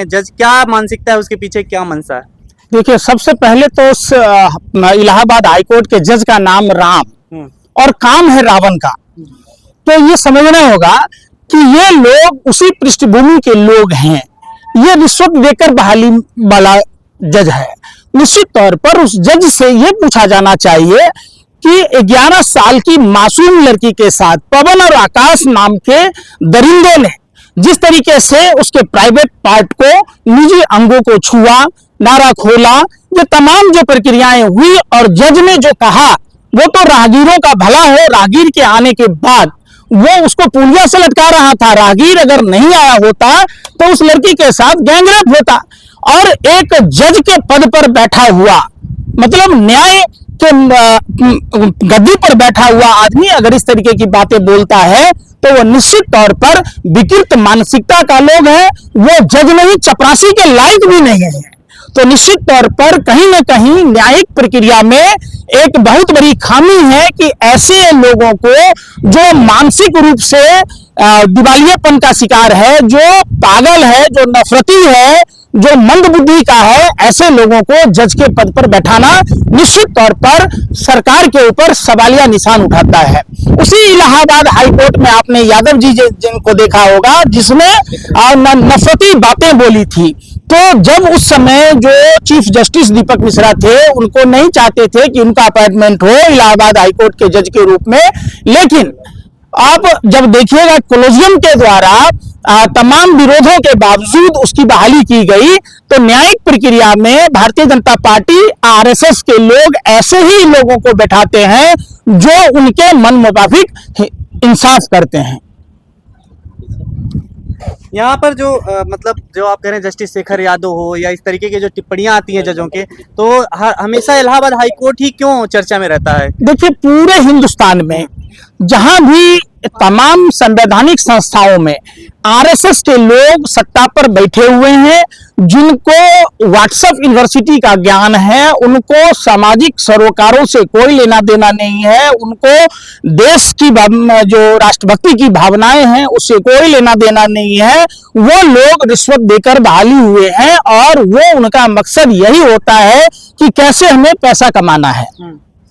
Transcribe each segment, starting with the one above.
हैं जज, क्या मानसिकता है उसके पीछे, क्या मंशा है? देखिए, सबसे पहले तो उस इलाहाबाद हाईकोर्ट के जज का नाम राम और काम है रावण का। तो ये समझना होगा कि ये लोग उसी पृष्ठभूमि के लोग हैं। ये रिश्वत देकर बहाली वाला जज है। निश्चित तौर पर उस जज से ये पूछा जाना चाहिए कि 11 साल की मासूम लड़की के साथ पवन और आकाश नाम के दरिंदों ने जिस तरीके से उसके प्राइवेट पार्ट को, निजी अंगों को छुआ, नारा खोला, ये तमाम जो प्रक्रियाएं हुई और जज ने जो कहा वो तो राहगीरों का भला हो। राहगीर के आने के बाद वो उसको पुलिया से लटका रहा था। राहगीर अगर नहीं आया होता तो उस लड़की के साथ गैंगरेप होता। और एक जज के पद पर बैठा हुआ, मतलब न्याय के गद्दी पर बैठा हुआ आदमी अगर इस तरीके की बातें बोलता है तो वो निश्चित तौर पर विकृत मानसिकता का लोग है। वो जज नहीं, चपरासी के लायक भी नहीं है। तो निश्चित तौर पर कहीं न कहीं न्यायिक प्रक्रिया में एक बहुत बड़ी खामी है कि ऐसे लोगों को जो मानसिक रूप से दिवालियापन का शिकार है, जो पागल है, जो नफरती है, जो मंद बुद्धि का है, ऐसे लोगों को जज के पद पर बैठाना निश्चित तौर पर सरकार के ऊपर सवालिया निशान उठाता है। उसी इलाहाबाद हाईकोर्ट में आपने यादव जी जिनको देखा होगा, जिसने नफरती बातें बोली थी। तो जब उस समय जो चीफ जस्टिस दीपक मिश्रा थे, उनको नहीं चाहते थे कि उनका अपॉइंटमेंट हो इलाहाबाद हाईकोर्ट के जज के रूप में, लेकिन आप जब देखिएगा कोलोजियम के द्वारा तमाम विरोधों के बावजूद उसकी बहाली की गई। तो न्यायिक प्रक्रिया में भारतीय जनता पार्टी, आरएसएस के लोग ऐसे ही लोगों को बैठाते हैं जो उनके मन मुताबिक इंसाफ करते हैं। यहाँ पर जो मतलब जो आप कह रहे हैं जस्टिस शेखर यादव हो या इस तरीके की जो टिप्पणियां आती हैं जजों के, तो हमेशा इलाहाबाद हाईकोर्ट ही क्यों चर्चा में रहता है? देखिए, पूरे हिंदुस्तान में जहां भी तमाम संवैधानिक संस्थाओं में आरएसएस के लोग सत्ता पर बैठे हुए हैं, जिनको व्हाट्सएप यूनिवर्सिटी का ज्ञान है, उनको सामाजिक सरोकारों से कोई लेना देना नहीं है, उनको देश की जो राष्ट्रभक्ति की भावनाएं हैं उससे कोई लेना देना नहीं है, वो लोग रिश्वत देकर बहाली हुए हैं। और वो उनका मकसद यही होता है कि कैसे हमें पैसा कमाना है,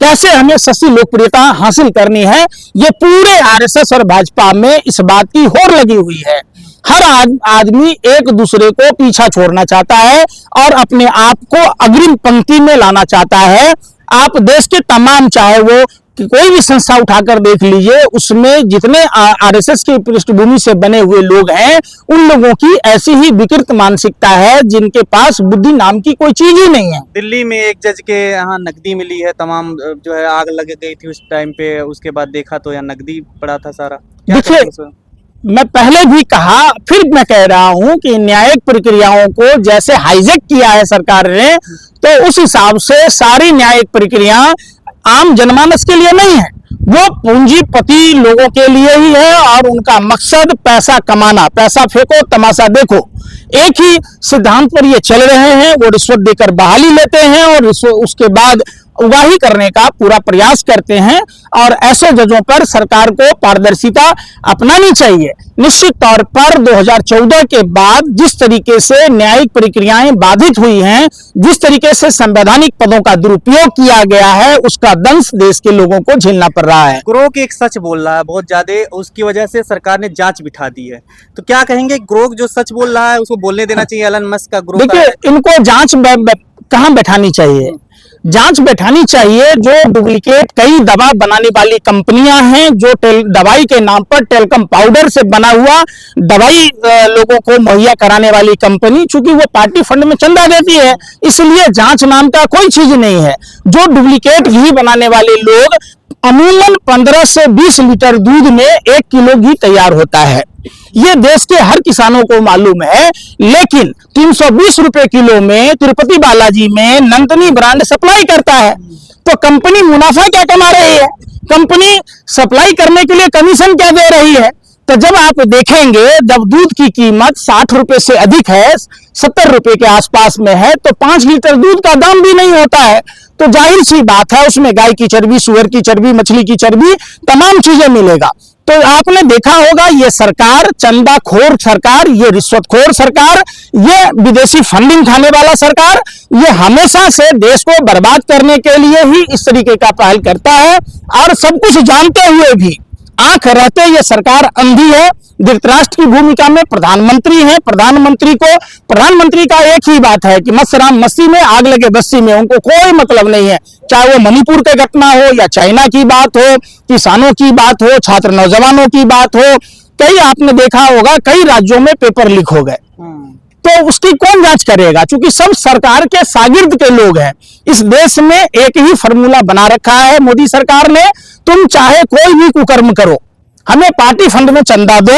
कैसे हमें सस्ती लोकप्रियता हासिल करनी है। ये पूरे आरएसएस और भाजपा में इस बात की होड़ लगी हुई है। हर आदमी एक दूसरे को पीछा छोड़ना चाहता है और अपने आप को अग्रिम पंक्ति में लाना चाहता है। आप देश के तमाम, चाहे वो कोई भी संस्था उठाकर देख लीजिए, उसमें जितने आरएसएस की पृष्ठभूमि से बने हुए लोग हैं, उन लोगों की ऐसी ही विकृत मानसिकता है जिनके पास बुद्धि नाम की कोई चीज ही नहीं है। दिल्ली में एक जज के यहाँ नकदी मिली है, तमाम जो है आग लग गई थी उस टाइम पे, उसके बाद देखा तो यहाँ नकदी पड़ा था सारा। देखिए, मैं पहले भी कहा, फिर मैं कह रहा हूं कि न्यायिक प्रक्रियाओं को जैसे हाईजैक किया है सरकार ने, तो उस हिसाब से सारी न्यायिक प्रक्रिया आम जनमानस के लिए नहीं है, वो पूंजीपति लोगों के लिए ही है। और उनका मकसद पैसा कमाना, पैसा फेंको तमाशा देखो, एक ही सिद्धांत पर ये चल रहे हैं। वो रिश्वत देकर बहाली लेते हैं और उसके बाद उगाही करने का पूरा प्रयास करते हैं। और ऐसे जजों पर सरकार को पारदर्शिता अपनानी चाहिए। निश्चित तौर पर 2014 के बाद जिस तरीके से न्यायिक प्रक्रियाएं बाधित हुई हैं, जिस तरीके से संवैधानिक पदों का दुरुपयोग किया गया है, उसका दंश देश के लोगों को झेलना पड़ रहा है। ग्रोक एक सच बोल रहा है बहुत ज्यादा, उसकी वजह से सरकार ने जांच बिठा दी है। तो क्या कहेंगे, ग्रोक जो सच बोल रहा है उसको बोलने देना चाहिए? एलन मस्क का ग्रोक, देखिए, इनको जांच कहां बैठानी चाहिए? जांच बैठानी चाहिए जो डुप्लीकेट कई दवा बनाने वाली कंपनियां हैं, जो दवाई के नाम पर टेलकम पाउडर से बना हुआ दवाई लोगों को मुहैया कराने वाली कंपनी, चूंकि वो पार्टी फंड में चंदा देती है, इसलिए जांच नाम का कोई चीज नहीं है। जो डुप्लीकेट घी बनाने वाले लोग, अमूमन 15 से 20 लीटर दूध में 1 किलो घी तैयार होता है। ये देश के हर किसानों को मालूम है, लेकिन 320 रुपए किलो में तिरुपति बालाजी में नंदनी ब्रांड सप्लाई करता है। तो कंपनी मुनाफा क्या कमा रही है? कंपनी सप्लाई करने के लिए कमीशन क्या दे रही है? तो जब आप देखेंगे, जब दूध की कीमत 60 रुपए से अधिक है, 70 रुपए के आसपास में है, तो 5 लीटर दूध का दाम भी नहीं होता है। तो जाहिर सी बात है उसमें गाय की चर्बी, सुअर की चर्बी, मछली की चर्बी, तमाम चीजें मिलेगा। तो आपने देखा होगा ये सरकार चंदाखोर सरकार, ये रिश्वतखोर सरकार, ये विदेशी फंडिंग खाने वाला सरकार, ये हमेशा से देश को बर्बाद करने के लिए ही इस तरीके का पहल करता है। और सब कुछ जानते हुए भी, आंख रहते ये सरकार अंधी है। धृतराष्ट्र की भूमिका में प्रधानमंत्री है। प्रधानमंत्री का एक ही बात है कि मत्स्यराम मस्ती में आग लगे बस्ती में, उनको कोई मतलब नहीं है। चाहे वो मणिपुर की घटना हो या चाइना की बात हो, किसानों की बात हो, छात्र नौजवानों की बात हो, कई आपने देखा होगा कई राज्यों में पेपर लीक हो गए, तो उसकी कौन जांच करेगा? क्योंकि सब सरकार के शागिर्द के लोग हैं। इस देश में एक ही फॉर्मूला बना रखा है मोदी सरकार ने, तुम चाहे कोई भी कुकर्म करो, हमें पार्टी फंड में चंदा दो,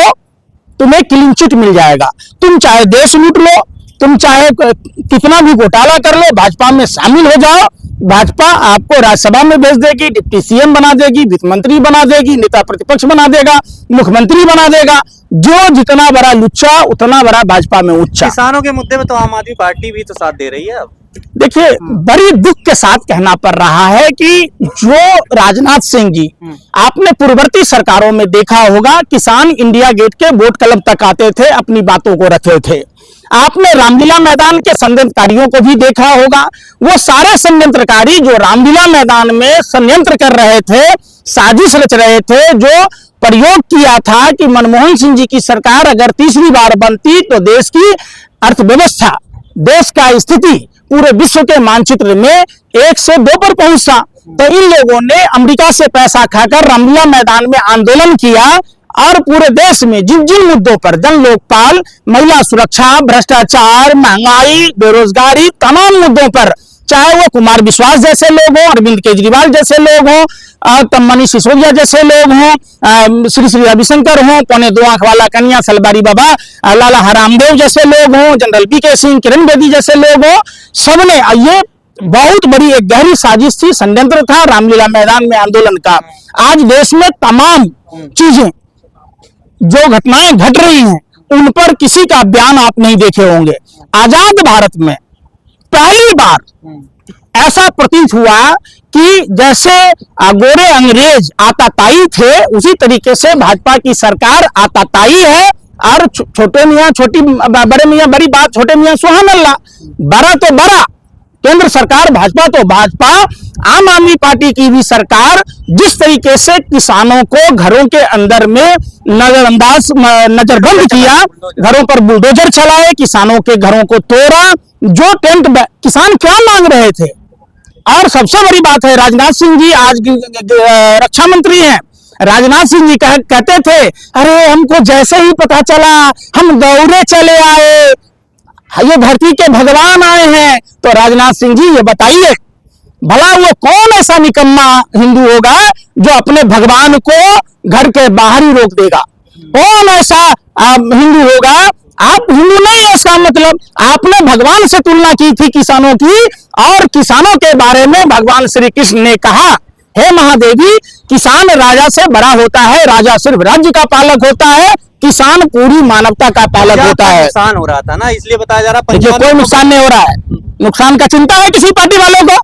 तुम्हें क्लीन चिट मिल जाएगा। तुम चाहे देश लूट लो, तुम चाहे कितना भी घोटाला कर लो, भाजपा में शामिल हो जाओ, भाजपा आपको राज्यसभा में भेज देगी, डिप्टी सीएम बना देगी, वित्त मंत्री बना देगी, नेता प्रतिपक्ष बना देगा, मुख्यमंत्री बना देगा। जो जितना बड़ा लुच्चा उतना बड़ा भाजपा में उच्चा। किसानों के मुद्दे में तो आम आदमी पार्टी भी तो साथ दे रही है अब। देखिए, बड़ी दुख के साथ कहना पड़ रहा है कि जो राजनाथ सिंह जी, आपने पूर्ववर्ती सरकारों में देखा होगा, किसान इंडिया गेट के वोट क्लब तक आते थे, अपनी बातों को रखते थे। आपने रामलीला मैदान के षड्यंत्रकारियों को भी देखा होगा। वो सारे षड्यंत्रकारी जो रामलीला मैदान में षड्यंत्र कर रहे थे, साजिश रच रहे थे, जो प्रयोग किया था कि मनमोहन सिंह जी की सरकार अगर तीसरी बार बनती तो देश की अर्थव्यवस्था, देश का स्थिति पूरे विश्व के मानचित्र में 1 से 2 पर पहुंचता। तो इन लोगों ने अमेरिका से पैसा खाकर रामलीला मैदान में आंदोलन किया और पूरे देश में जिन जिन मुद्दों पर, जन लोकपाल, महिला सुरक्षा, भ्रष्टाचार, महंगाई, बेरोजगारी, तमाम मुद्दों पर, चाहे वो कुमार विश्वास जैसे लोग हों, अरविंद केजरीवाल जैसे लोग हों, मनीष सिसोदिया जैसे लोग हों, श्री रविशंकर हों, पौने 2 आंख वाला कन्या सलबारी बाबा, लाला हरामदेव जैसे लोग हों, जनरल बीके सिंह, किरण बेदी जैसे लोग हों, सबने ये बहुत बड़ी एक गहरी साजिश थी, षड्यंत्र था रामलीला मैदान में आंदोलन का। आज देश में तमाम चीजें, जो घटनाएं घट रही हैं, उन पर किसी का बयान आप नहीं देखे होंगे। आजाद भारत में पहली बार ऐसा प्रतीत हुआ कि जैसे गोरे अंग्रेज आताताई थे, उसी तरीके से भाजपा की सरकार आताताई है। और छोटे मियाँ छोटी, बड़े मियाँ बड़ी बात, छोटे मियाँ सुहान अल्लाह, बड़ा तो बड़ा केंद्र सरकार भाजपा तो भाजपा, आम आदमी पार्टी की भी सरकार जिस तरीके से किसानों को घरों के अंदर में नजरबंद किया, घरों पर बुलडोजर चलाए, किसानों के घरों को तोड़ा, जो टेंट किसान क्या मांग रहे थे। और सबसे बड़ी बात है, राजनाथ सिंह जी आज रक्षा मंत्री हैं, राजनाथ सिंह जी कहते थे, अरे हमको जैसे ही पता चला हम दौड़े चले आए, ये धरती के भगवान आए हैं। तो राजनाथ सिंह जी ये बताइए, भला वो कौन ऐसा निकम्मा हिंदू होगा जो अपने भगवान को घर के बाहर ही रोक देगा? कौन ऐसा हिंदू होगा? आप हिंदू नहीं है इसका मतलब, आपने भगवान से तुलना की थी किसानों की, और किसानों के बारे में भगवान श्री कृष्ण ने कहा, हे महादेवी, किसान राजा से बड़ा होता है, राजा सिर्फ राज्य का पालक होता है, किसान पूरी मानवता का पालक होता है। नुकसान हो रहा था ना, इसलिए बताया जा रहा है। कोई नुकसान नहीं हो रहा है। नुकसान का चिंता है किसी पार्टी वालों को?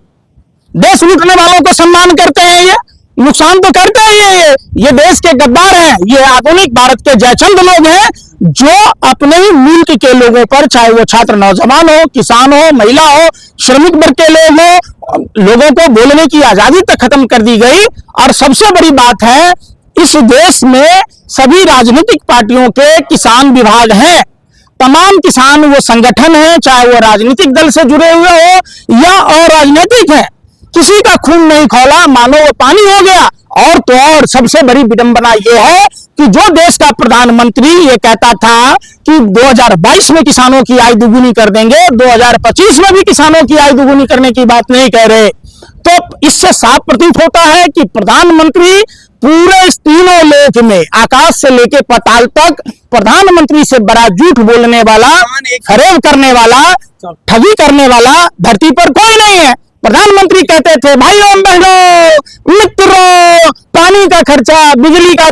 देश लूटने वालों को सम्मान करते हैं, ये नुकसान तो करते हैं। ये देश के गद्दार हैं, ये आधुनिक भारत के जयचंद लोग हैं, जो अपने ही मुल्क के लोगों पर, चाहे वो छात्र नौजवान हो, किसान हो, महिला हो, श्रमिक वर्ग के लोग हो, लोगों को बोलने की आजादी तक खत्म कर दी गई। और सबसे बड़ी बात है, इस देश में सभी राजनीतिक पार्टियों के किसान विभाग हैं। तमाम किसान वो संगठन है, चाहे वो राजनीतिक दल से जुड़े हुए हो या अराजनीतिक है, किसी का खून नहीं खौला, मानो वो पानी हो गया। और तो और सबसे बड़ी विडंबना ये है कि जो देश का प्रधानमंत्री ये कहता था कि 2022 में किसानों की आय दुगुनी कर देंगे, 2025 में भी किसानों की आय दुगुनी करने की बात नहीं कह रहे। तो इससे साफ प्रतीत होता है कि प्रधानमंत्री पूरे इस तीनों लोक में, आकाश से लेके पाताल तक, प्रधानमंत्री से बड़ा झूठ बोलने वाला, फरेब करने वाला, ठगी करने वाला धरती पर कोई नहीं है। प्रधानमंत्री कहते थे, भाइयों बहनों मित्रों, पानी का खर्चा, बिजली का